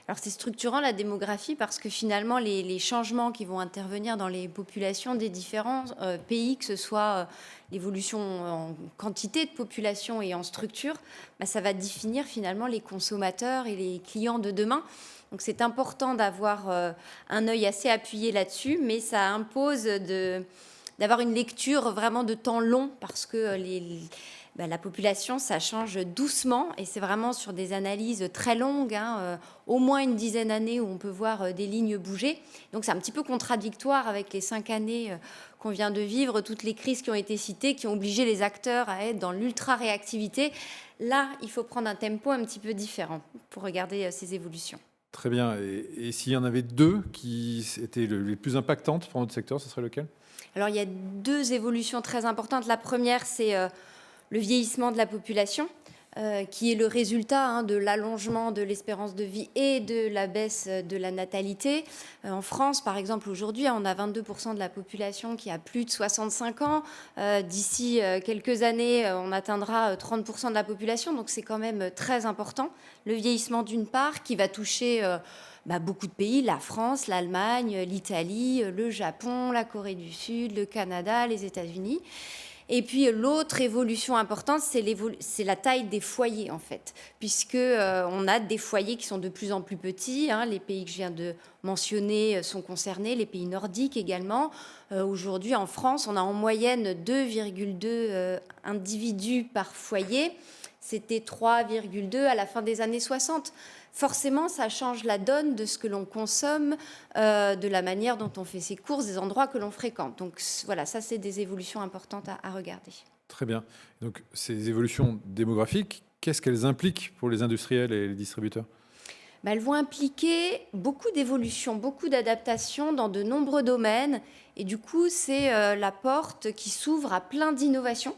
Alors c'est structurant la démographie parce que finalement les changements qui vont intervenir dans les populations des différents pays, que ce soit l'évolution en quantité de population et en structure, ça va définir finalement les consommateurs et les clients de demain. Donc c'est important d'avoir un œil assez appuyé là-dessus, mais ça impose d'avoir une lecture vraiment de temps long parce que la population, ça change doucement et c'est vraiment sur des analyses très longues, au moins une dizaine d'années où on peut voir des lignes bouger. Donc c'est un petit peu contradictoire avec les 5 années qu'on vient de vivre, toutes les crises qui ont été citées, qui ont obligé les acteurs à être dans l'ultra-réactivité. Là, il faut prendre un tempo un petit peu différent pour regarder ces évolutions. Très bien. Et s'il y en avait 2 qui étaient les plus impactantes pour notre secteur, ce serait lequel ? Alors, il y a 2 évolutions très importantes. La première, c'est le vieillissement de la population, qui est le résultat de l'allongement de l'espérance de vie et de la baisse de la natalité. En France, par exemple, aujourd'hui, on a 22% de la population qui a plus de 65 ans. D'ici quelques années, on atteindra 30% de la population. Donc, c'est quand même très important. Le vieillissement, d'une part, qui va toucher beaucoup de pays, la France, l'Allemagne, l'Italie, le Japon, la Corée du Sud, le Canada, les États-Unis. Et puis l'autre évolution importante, c'est la taille des foyers en fait, puisque on a des foyers qui sont de plus en plus petits. Les pays que je viens de mentionner sont concernés, les pays nordiques également. Aujourd'hui en France, on a en moyenne 2,2 individus par foyer. C'était 3,2 à la fin des années 60. Forcément, ça change la donne de ce que l'on consomme, de la manière dont on fait ses courses, des endroits que l'on fréquente. Donc voilà, ça, c'est des évolutions importantes à regarder. Très bien. Donc ces évolutions démographiques, qu'est-ce qu'elles impliquent pour les industriels et les distributeurs ? Elles vont impliquer beaucoup d'évolutions, beaucoup d'adaptations dans de nombreux domaines. Et du coup, c'est la porte qui s'ouvre à plein d'innovations.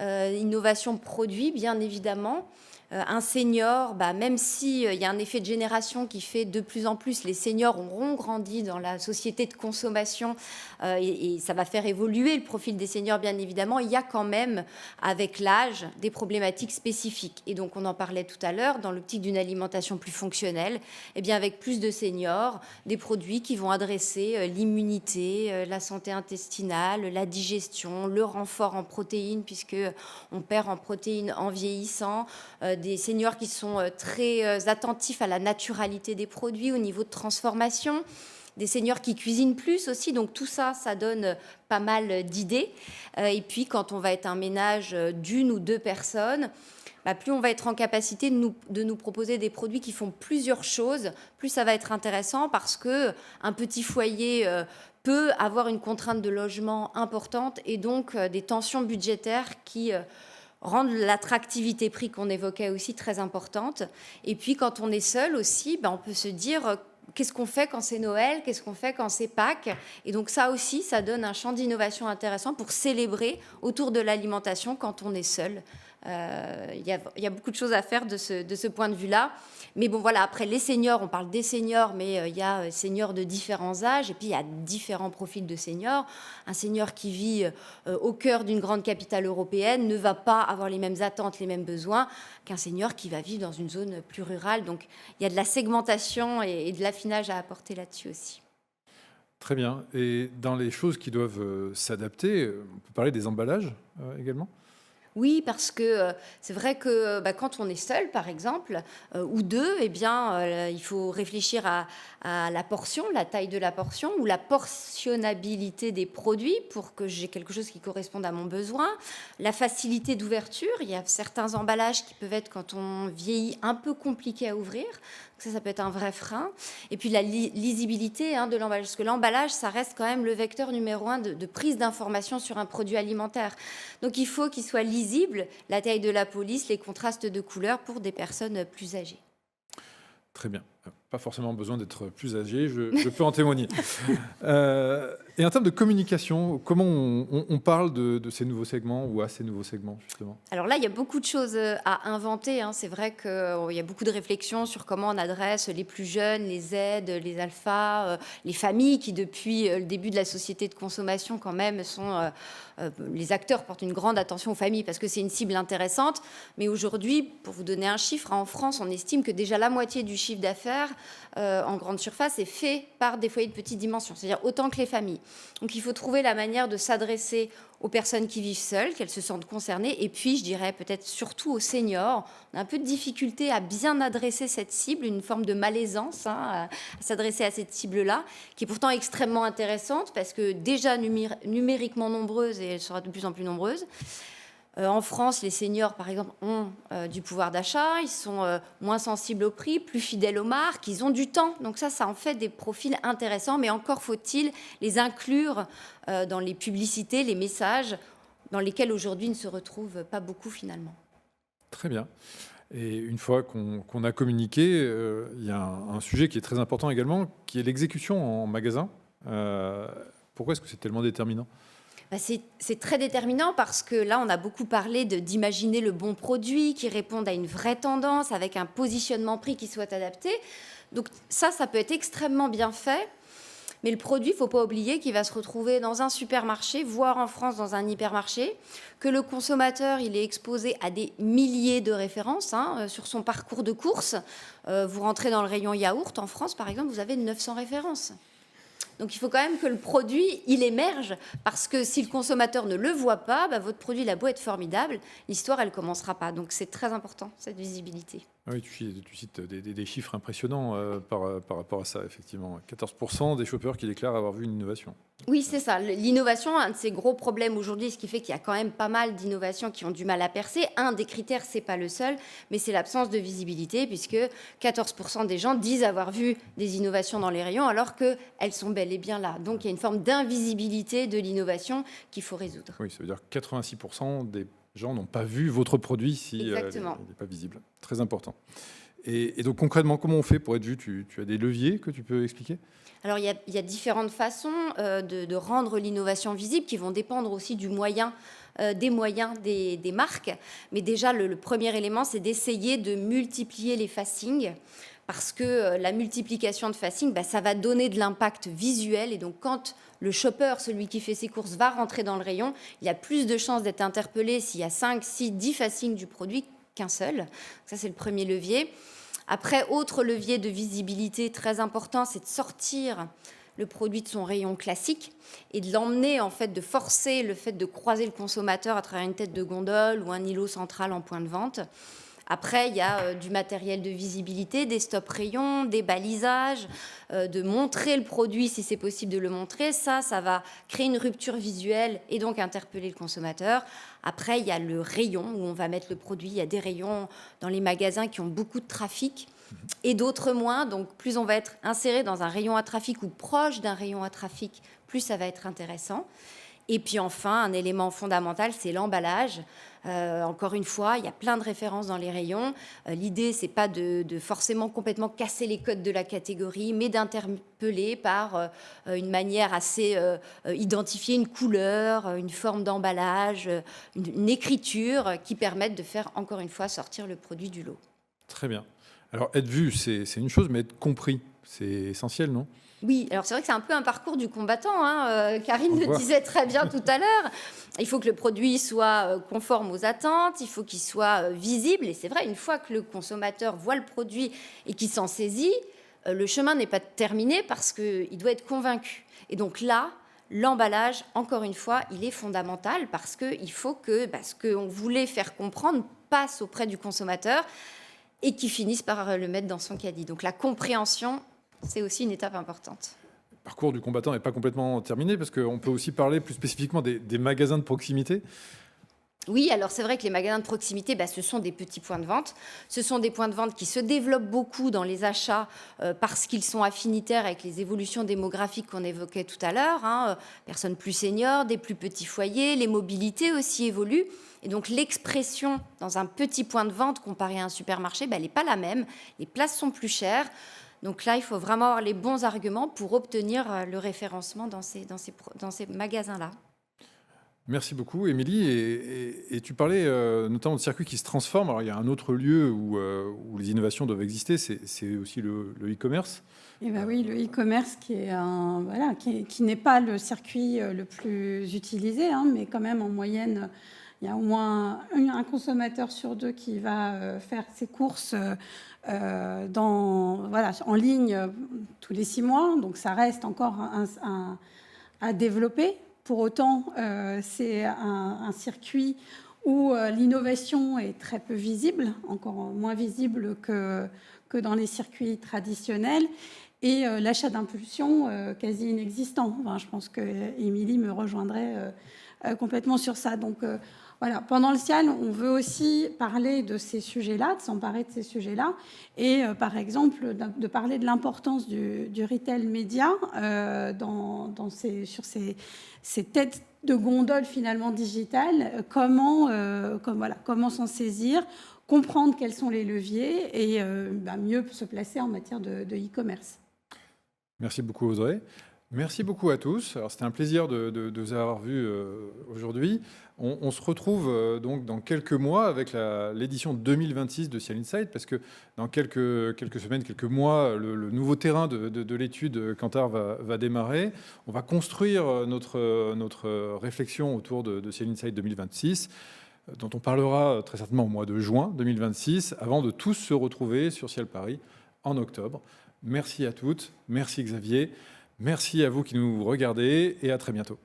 Innovation produit, bien évidemment. Un senior, même s'il y a un effet de génération qui fait de plus en plus, les seniors auront grandi dans la société de consommation et ça va faire évoluer le profil des seniors, bien évidemment, il y a quand même, avec l'âge, des problématiques spécifiques. Et donc, on en parlait tout à l'heure, dans l'optique d'une alimentation plus fonctionnelle, avec plus de seniors, des produits qui vont adresser l'immunité, la santé intestinale, la digestion, le renfort en protéines, puisqu'on perd en protéines en vieillissant, des seniors qui sont très attentifs à la naturalité des produits au niveau de transformation, des seniors qui cuisinent plus aussi. Donc tout ça, ça donne pas mal d'idées. Et puis quand on va être un ménage d'1 ou 2 personnes, plus on va être en capacité de nous proposer des produits qui font plusieurs choses, plus ça va être intéressant parce qu'un petit foyer peut avoir une contrainte de logement importante et donc des tensions budgétaires qui rendre l'attractivité prix qu'on évoquait aussi très importante. Et puis, quand on est seul aussi, on peut se dire qu'est-ce qu'on fait quand c'est Noël, qu'est-ce qu'on fait quand c'est Pâques. Et donc, ça aussi, ça donne un champ d'innovation intéressant pour célébrer autour de l'alimentation quand on est seul. Il y a beaucoup de choses à faire de ce point de vue-là. Mais bon, voilà, après les seniors, on parle des seniors, mais il y a seniors de différents âges et puis il y a différents profils de seniors. Un senior qui vit au cœur d'une grande capitale européenne ne va pas avoir les mêmes attentes, les mêmes besoins qu'un senior qui va vivre dans une zone plus rurale. Donc, il y a de la segmentation et de l'affinage à apporter là-dessus aussi. Très bien. Et dans les choses qui doivent s'adapter, on peut parler des emballages également ? Oui, parce que c'est vrai que quand on est seul, par exemple, ou 2, il faut réfléchir à la portion, la taille de la portion, ou la portionnabilité des produits pour que j'ai quelque chose qui corresponde à mon besoin. La facilité d'ouverture, il y a certains emballages qui peuvent être, quand on vieillit, un peu compliqués à ouvrir. Ça peut être un vrai frein. Et puis la lisibilité de l'emballage, parce que l'emballage, ça reste quand même le vecteur numéro 1 de prise d'information sur un produit alimentaire. Donc il faut qu'il soit lisible, la taille de la police, les contrastes de couleurs pour des personnes plus âgées. Très bien. Pas forcément besoin d'être plus âgé, je peux en témoigner. Et en termes de communication, comment on parle de ces nouveaux segments ou à ces nouveaux segments, justement? Alors là, il y a beaucoup de choses à inventer. C'est vrai qu'il y a beaucoup de réflexions sur comment on adresse les plus jeunes, les Z, les alphas, les familles qui, depuis le début de la société de consommation, quand même, sont... les acteurs portent une grande attention aux familles parce que c'est une cible intéressante. Mais aujourd'hui, pour vous donner un chiffre, en France, on estime que déjà la moitié du chiffre d'affaires en grande surface est fait par des foyers de petite dimension, c'est-à-dire autant que les familles. Donc il faut trouver la manière de s'adresser aux personnes qui vivent seules, qu'elles se sentent concernées, et puis je dirais peut-être surtout aux seniors. On a un peu de difficulté à bien adresser cette cible, une forme de malaisance à s'adresser à cette cible-là, qui est pourtant extrêmement intéressante parce que déjà numériquement nombreuse, et elle sera de plus en plus nombreuse. En France, les seniors, par exemple, ont du pouvoir d'achat, ils sont moins sensibles au prix, plus fidèles aux marques, ils ont du temps. Donc ça en fait des profils intéressants, mais encore faut-il les inclure dans les publicités, les messages, dans lesquels aujourd'hui ils ne se retrouvent pas beaucoup finalement. Très bien. Et une fois qu'on a communiqué, il y a un sujet qui est très important également, qui est l'exécution en magasin. Pourquoi est-ce que c'est tellement déterminant ? C'est très déterminant parce que là, on a beaucoup parlé d'imaginer le bon produit qui réponde à une vraie tendance avec un positionnement prix qui soit adapté. Donc ça peut être extrêmement bien fait. Mais le produit, il ne faut pas oublier qu'il va se retrouver dans un supermarché, voire en France dans un hypermarché, que le consommateur il est exposé à des milliers de références sur son parcours de course. Vous rentrez dans le rayon yaourt, en France par exemple, vous avez 900 références. Donc il faut quand même que le produit, il émerge, parce que si le consommateur ne le voit pas, votre produit, il a beau être formidable, l'histoire, elle ne commencera pas. Donc c'est très important, cette visibilité. Oui, tu cites des chiffres impressionnants par rapport à ça, effectivement. 14% des shoppers qui déclarent avoir vu une innovation. Oui, c'est ça. L'innovation, un de ces gros problèmes aujourd'hui, ce qui fait qu'il y a quand même pas mal d'innovations qui ont du mal à percer. Un des critères, c'est pas le seul, mais c'est l'absence de visibilité, puisque 14% des gens disent avoir vu des innovations dans les rayons, alors qu'elles sont bel et bien là. Donc il y a une forme d'invisibilité de l'innovation qu'il faut résoudre. Oui, ça veut dire que 86% des gens n'ont pas vu votre produit si il n'est pas visible. Très important. Et donc concrètement, comment on fait pour être vu ? Tu as des leviers que tu peux expliquer ? Alors il y a différentes façons de rendre l'innovation visible qui vont dépendre aussi des moyens des marques. Mais déjà, le premier élément, c'est d'essayer de multiplier les facings. Parce que la multiplication de facings, ça va donner de l'impact visuel. Et donc, quand le shopper, celui qui fait ses courses, va rentrer dans le rayon, il a plus de chances d'être interpellé s'il y a 5, 6, 10 facings du produit qu'un seul. Ça, c'est le premier levier. Après, autre levier de visibilité très important, c'est de sortir le produit de son rayon classique et de l'emmener, en fait, de forcer le fait de croiser le consommateur à travers une tête de gondole ou un îlot central en point de vente. Après, il y a du matériel de visibilité, des stop rayons, des balisages, de montrer le produit si c'est possible de le montrer. Ça va créer une rupture visuelle et donc interpeller le consommateur. Après, il y a le rayon où on va mettre le produit. Il y a des rayons dans les magasins qui ont beaucoup de trafic et d'autres moins. Donc, plus on va être inséré dans un rayon à trafic ou proche d'un rayon à trafic, plus ça va être intéressant. Et puis enfin, un élément fondamental, c'est l'emballage. Encore une fois, il y a plein de références dans les rayons. L'idée, c'est pas de forcément complètement casser les codes de la catégorie, mais d'interpeller par une manière assez identifiée, une couleur, une forme d'emballage, une écriture qui permettent de faire, encore une fois, sortir le produit du lot. Très bien. Alors, être vu, c'est une chose, mais être compris, c'est essentiel, non ? Oui, alors c'est vrai que c'est un peu un parcours du combattant. Karine le disait très bien tout à l'heure. Il faut que le produit soit conforme aux attentes, il faut qu'il soit visible. Et c'est vrai, une fois que le consommateur voit le produit et qu'il s'en saisit, le chemin n'est pas terminé parce qu'il doit être convaincu. Et donc là, l'emballage, encore une fois, il est fondamental parce qu'il faut que ce qu'on voulait faire comprendre passe auprès du consommateur et qu'il finisse par le mettre dans son caddie. Donc la compréhension, c'est aussi une étape importante. Le parcours du combattant n'est pas complètement terminé parce qu'on peut aussi parler plus spécifiquement des magasins de proximité. Oui, alors c'est vrai que les magasins de proximité, ce sont des petits points de vente. Ce sont des points de vente qui se développent beaucoup dans les achats parce qu'ils sont affinitaires avec les évolutions démographiques qu'on évoquait tout à l'heure. Personnes plus seniors, des plus petits foyers, les mobilités aussi évoluent. Et donc l'expression dans un petit point de vente comparé à un supermarché, elle n'est pas la même. Les places sont plus chères. Donc là, il faut vraiment avoir les bons arguments pour obtenir le référencement dans ces magasins-là. Merci beaucoup, Émilie. Et tu parlais notamment de circuits qui se transforment. Alors, il y a un autre lieu où les innovations doivent exister, c'est aussi le e-commerce. Eh ben oui, le e-commerce qui n'est pas le circuit le plus utilisé, mais quand même en moyenne, il y a au moins un consommateur sur 2 qui va faire ses courses en ligne tous les 6 mois. Donc ça reste encore à développer. Pour autant, c'est un circuit où l'innovation est très peu visible, encore moins visible que dans les circuits traditionnels, et l'achat d'impulsion quasi inexistant. Enfin, je pense qu'Émilie me rejoindrait complètement sur ça. Donc voilà, pendant le CIAL, on veut aussi parler de ces sujets-là, de s'emparer de ces sujets-là, et par exemple de parler de l'importance du retail média sur ces têtes de gondole finalement digitales, comment s'en saisir, comprendre quels sont les leviers et mieux se placer en matière de e-commerce. Merci beaucoup, Audrey. Merci beaucoup à tous. Alors, c'était un plaisir de vous avoir vus aujourd'hui. On se retrouve donc dans quelques mois avec l'édition 2026 de CIAL Insight, parce que dans quelques semaines, quelques mois, le nouveau terrain de l'étude Kantar va démarrer. On va construire notre réflexion autour de CIAL Insight 2026, dont on parlera très certainement au mois de juin 2026, avant de tous se retrouver sur CIAL Paris en octobre. Merci à toutes, merci Xavier. Merci à vous qui nous regardez et à très bientôt.